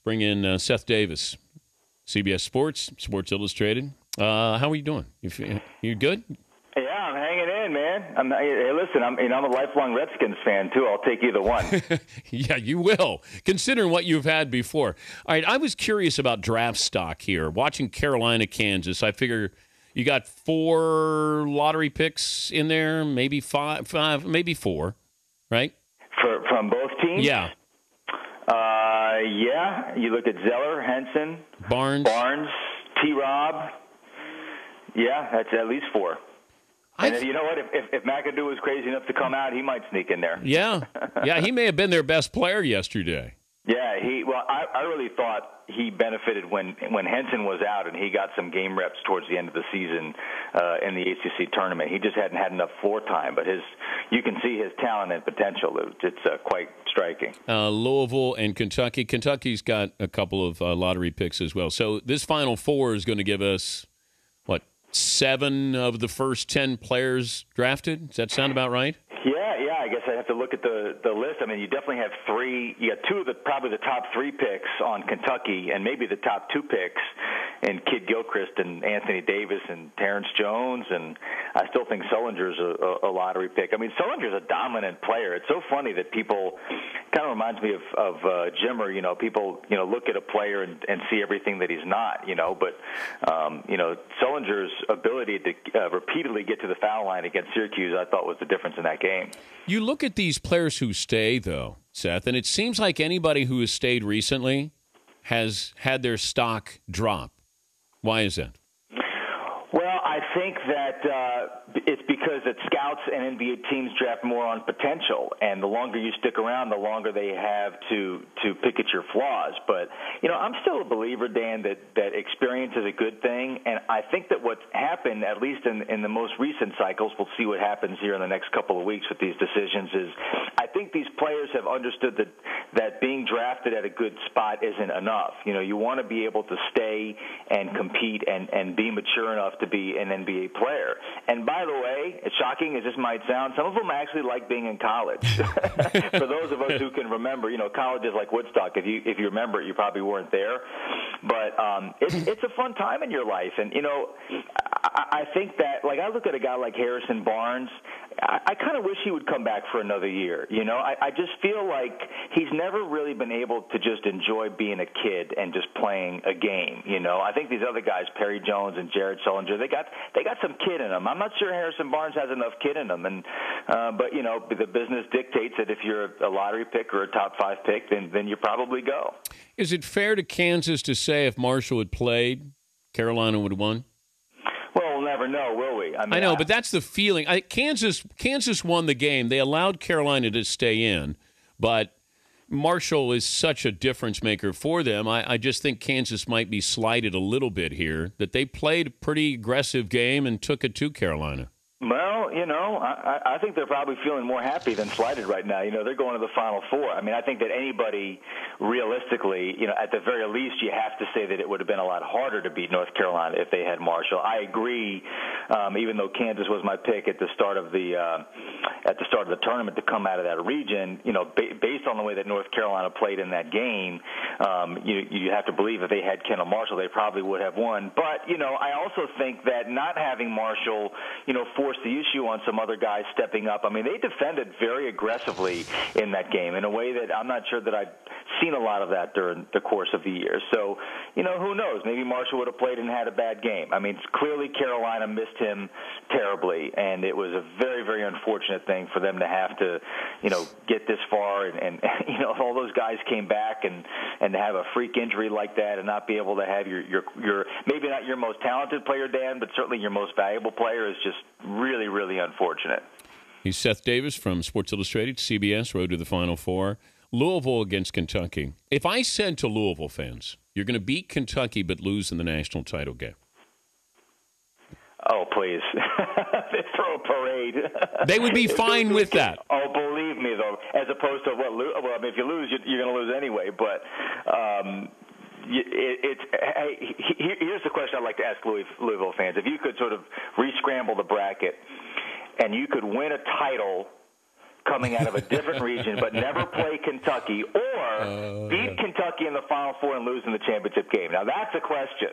bring in Seth Davis, CBS Sports, Sports Illustrated. How are you doing? You good? Yeah, I'm hanging in, man. Hey, listen, I'm a lifelong Redskins fan too. I'll take either one. Yeah, you will, considering what you've had before. All right, I was curious about draft stock here. Watching Carolina, Kansas, I figure you got 4 lottery picks in there, maybe five, maybe 4, right? From both teams? Yeah. Yeah. You look at Zeller, Henson, Barnes, T-Rob. Yeah, that's at least 4. And you know what? If McAdoo was crazy enough to come out, he might sneak in there. Yeah, he may have been their best player yesterday. Yeah, I really thought he benefited when Henson was out and he got some game reps towards the end of the season in the ACC tournament. He just hadn't had enough floor time, but you can see his talent and potential. It's quite striking. Louisville and Kentucky. Kentucky's got a couple of lottery picks as well. So this Final Four is going to give us, 7 of the first 10 players drafted? Does that sound about right? Yeah. I guess I have to look at the list. I mean, you definitely have 3. You got 2 of probably the top 3 picks on Kentucky, and maybe the top 2 picks in Kid Gilchrist and Anthony Davis and Terrence Jones. And I still think Sullinger's a lottery pick. I mean, Sullinger's a dominant player. It's so funny that people kind of reminds me of Jimmer. People look at a player and see everything that he's not. But Sullinger's ability to repeatedly get to the foul line against Syracuse, I thought was the difference in that game. You look at these players who stay, though, Seth, and it seems like anybody who has stayed recently has had their stock drop. Why is that? Well, I think that it's because that scouts and NBA teams draft more on potential, and the longer you stick around, the longer they have to pick at your flaws. But I'm still a believer, Dan, that experience is a good thing, and I think that what's happened, at least in the most recent cycles, we'll see what happens here in the next couple of weeks with these decisions. Is I think these players have understood that being drafted at a good spot isn't enough. You want to be able to stay and compete and be mature enough to be an NBA player. And by the way, as shocking as this might sound, some of them actually like being in college. For those of us who can remember, college is like Woodstock. If you remember it, you probably weren't there. But it's a fun time in your life. And, I think that, I look at a guy like Harrison Barnes, I kind of wish he would come back for another year. I just feel like he's never really been able to just enjoy being a kid and just playing a game. I think these other guys, Perry Jones and Jared Sullinger, they got some kid in them. I'm not sure Harrison Barnes has enough kid in them, but the business dictates that if you're a lottery pick or a top 5 pick, then you probably go. Is it fair to Kansas to say if Marshall had played, Carolina would have won? Well, we'll never know, will we? I know, but that's the feeling. Kansas won the game. They allowed Carolina to stay in, but Marshall is such a difference maker for them. I just think Kansas might be slighted a little bit here, that they played a pretty aggressive game and took it to Carolina. Well, I think they're probably feeling more happy than slighted right now. They're going to the Final Four. I mean, I think that anybody, realistically, at the very least, you have to say that it would have been a lot harder to beat North Carolina if they had Marshall. I agree, even though Kansas was my pick at the start of the tournament to come out of that region. Based on the way that North Carolina played in that game, you have to believe if they had Kendall Marshall, they probably would have won. But I also think that not having Marshall, forced the issue on some other guys stepping up. I mean, they defended very aggressively in that game in a way that I'm not sure that I've seen a lot of that during the course of the year. So, who knows? Maybe Marshall would have played and had a bad game. I mean, clearly Carolina missed him terribly, and it was a very, very unfortunate thing for them to have to, get this far and all those guys came back and to have a freak injury like that and not be able to have your maybe not your most talented player, Dan, but certainly your most valuable player is just really, really unfortunate. He's Seth Davis from Sports Illustrated, CBS, Road to the Final Four. Louisville against Kentucky. If I said to Louisville fans, you're going to beat Kentucky but lose in the national title game. Oh, please. Throw a parade. They would be fine with that. Oh, believe me, though, as opposed to if you lose, you're going to lose anyway. But here's the question I'd like to ask Louisville fans. If you could sort of re-scramble the bracket and you could win a title coming out of a different region but never play Kentucky, or beat Kentucky in the Final Four and lose in the championship game? Now, that's a question.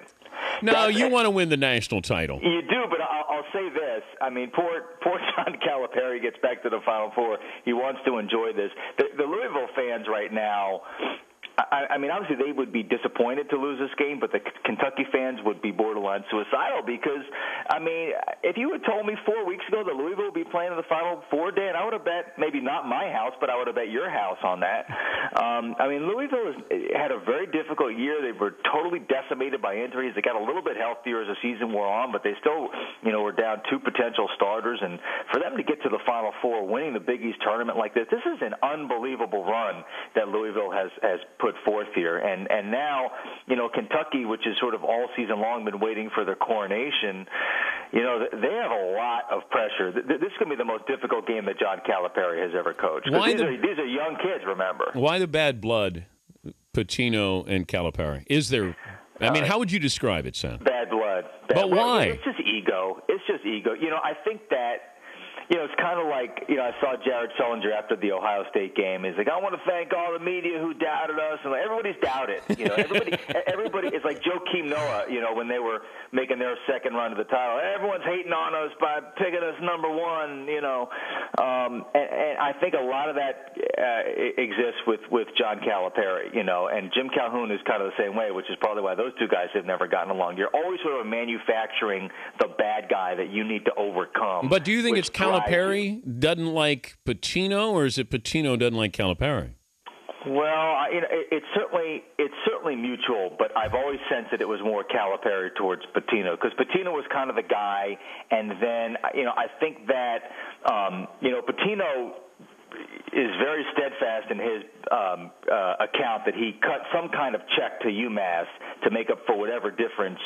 No, you want to win the national title. You do, but I'll say this. I mean, poor John Calipari gets back to the Final Four. He wants to enjoy this. The Louisville fans right now, I mean, obviously they would be disappointed to lose this game, but the Kentucky fans would be borderline suicidal because, I mean, if you had told me 4 weeks ago that Louisville would be playing in the Final Four, Dan, I would have bet, maybe not my house, but I would have bet your house on that. I mean, Louisville had a very difficult year. They were totally decimated by injuries. They got a little bit healthier as the season wore on, but they still, were down 2 potential starters. And for them to get to the Final Four, winning the Big East tournament like this is an unbelievable run that Louisville has put forth here. And now, Kentucky, which is sort of all season long been waiting for their coronation, they have a lot of pressure. This is going to be the most difficult game that John Calipari has ever coached. These are young kids, remember. Why the bad blood, Pitino and Calipari? Is there... I mean, how would you describe it, Seth? Bad blood. But why? It's just ego. I think that, it's kind of like, I saw Jared Sullinger after the Ohio State game. He's like, I want to thank all the media who doubted us. And everybody's doubted. Everybody is like Joakim Noah, when they were making their second run to the title. Everyone's hating on us by picking us number one, And I think a lot of that exists with John Calipari, and Jim Calhoun is kind of the same way, which is probably why those two guys have never gotten along. You're always sort of manufacturing the bad guy that you need to overcome. But do you think it's Calipari doesn't like Pitino, or is it Pitino doesn't like Calipari? Well, it's certainly mutual, but I've always sensed that it was more Calipari towards Pitino because Pitino was kind of the guy, and then I think that Pitino is very steadfast in his account that he cut some kind of check to UMass to make up for whatever difference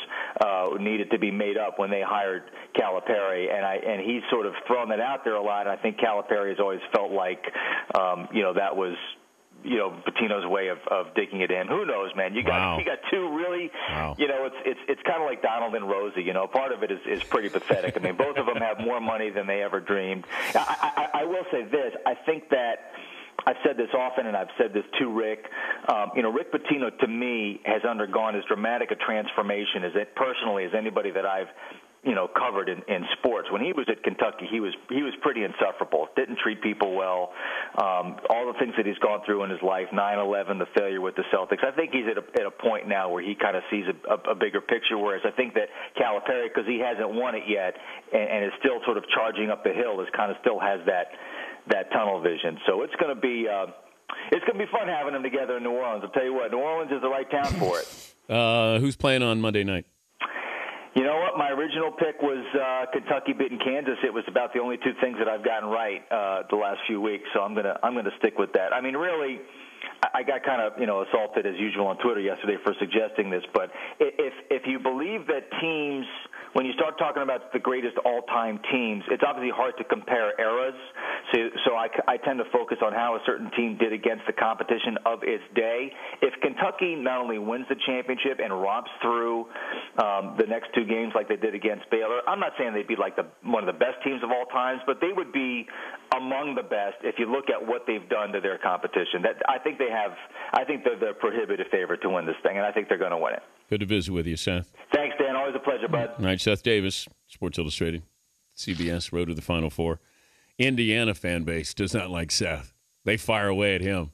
needed to be made up when they hired Calipari, and he's sort of thrown that out there a lot. And I think Calipari has always felt like that was Pitino's way of digging it in. Who knows, man? You got two really. Wow. It's kind of like Donald and Rosie. Part of it is pretty pathetic. I mean, both of them have more money than they ever dreamed. I will say this. I think that I've said this often, and I've said this to Rick. Rick Pitino, to me, has undergone as dramatic a transformation as anybody that I've covered in sports. When he was at Kentucky, he was pretty insufferable. Didn't treat people well. All the things that he's gone through in his life, 9/11, the failure with the Celtics. I think he's at a point now where he kind of sees a bigger picture. Whereas I think that Calipari, because he hasn't won it yet and is still sort of charging up the hill, still has that tunnel vision. So it's going to be fun having them together in New Orleans. I'll tell you what, New Orleans is the right town for it. Who's playing on Monday night? You know what? My original pick was Kentucky beating Kansas. It was about the only two things that I've gotten right the last few weeks, so I'm gonna stick with that. I mean, really, I got kind of assaulted as usual on Twitter yesterday for suggesting this, but if you believe that teams, when you start talking about the greatest all-time teams, it's obviously hard to compare eras. So I tend to focus on how a certain team did against the competition of its day. If Kentucky not only wins the championship and romps through the next two games like they did against Baylor, I'm not saying they'd be like one of the best teams of all times, but they would be among the best if you look at what they've done to their competition. I think they're the prohibitive favorite to win this thing, and I think they're going to win it. Good to visit with you, Seth. Thanks, Dan. Always a pleasure, bud. All right, Seth Davis, Sports Illustrated, CBS, road to the Final Four. Indiana fan base does not like Seth. They fire away at him.